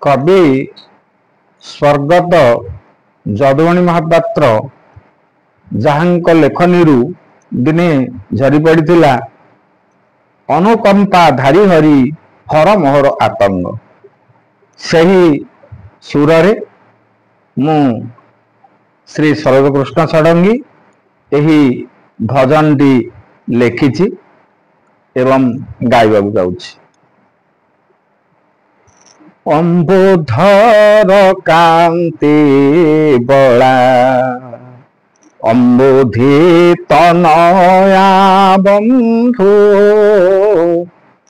कवि स्वर्गत जदुमणि महापात्र जहांक लेखनी दिने झरी पड़ा अनुकंपा धारी हरि हर मोहर आतंक सही सुर मु श्री शरदकृष्ण षडंगी यही भजन टी लेखिछि एवं गाइबा जाउछि। अम्बुधर कांति बला अम्बुधि तनया बंधु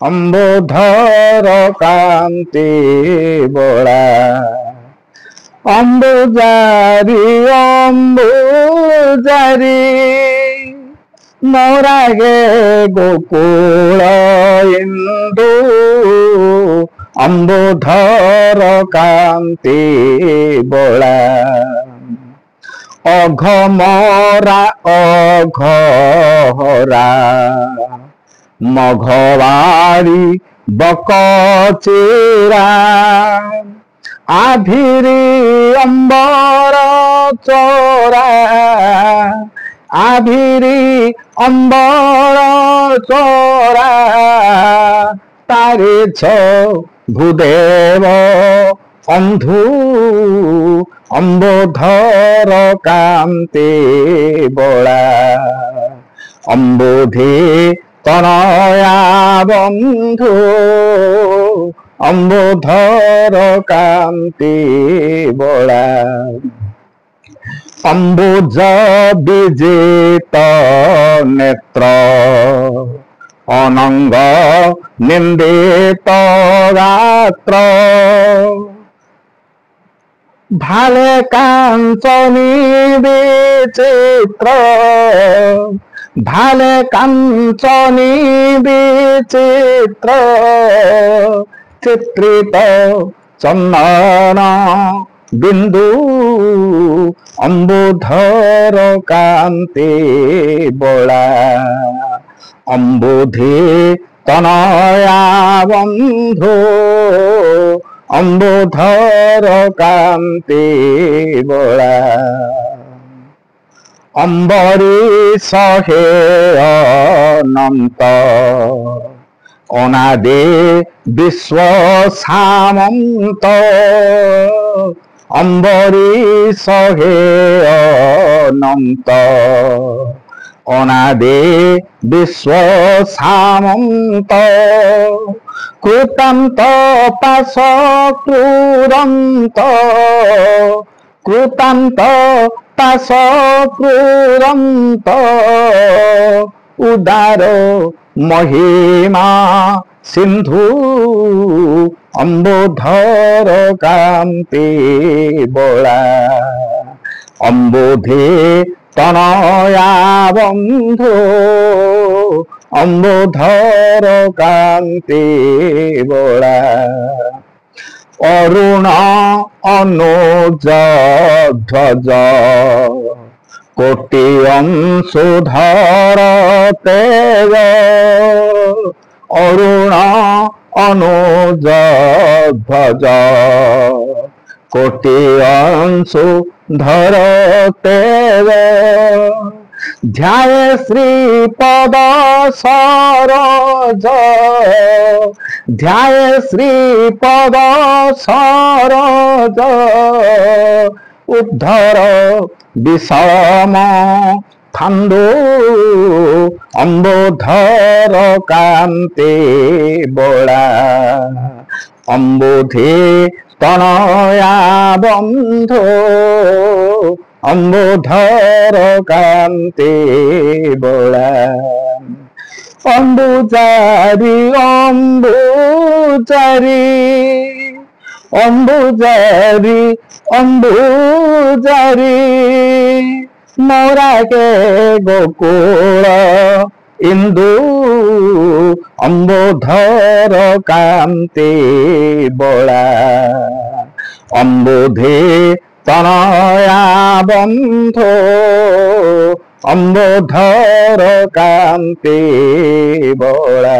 अम्बुधर कांति बला अम्बुजारी अम्बुजारी मोरा गे गोकुल इंदु अम्बुधर कांति बला अघमरा अघहरा मघवारी बकचेरा आभिरी अंबर चोरा आभिरी अंबर चोरा तारे छ भूदेव अंधु अम्बुधर कांति बला अम्बुधि तनया बंधु अम्बुधर कांति बला अम्बुज विजित नेत्र अनंग निंदित गात्र भाले कांचनी विचित्र भाले कांचनी विचित्र चित्रित चंदन बिंदु अम्बुधर कांति बला अम्बुधि तनया बंधु अम्बुधर कांति बला अम्बरीश हे अनंत अनादि विश्व सामंत अम्बरीश हे अनंत अनादि विश्व सामंत कृतांत पाश क्रूरंत कृतांत पाश क्रूरंत उदार महिमा सिंधु अम्बुधर कांति बला अम्बुधि तनया बंधु अम्बुधर कांति बला अरुण अनुज ध्वज कोटि अंशुधर तेज अरुण अनुज ध्वज कोटि अंशुधर तेज ध्याये श्रीपद सरोज ध्याये श्रीपद सरोज उद्धर विषम खंडो अम्बुधर कांति बला अम्बुधि तनया बंधु अम्बुधर कांति बला अम्बुजारी अम्बुजारी अम्बुजारी अम्बुजारी मोरा के गोकुल इंदु अम्बुधर कांति बला अम्बुधि तनया बंधु अम्बुधर कांति बला।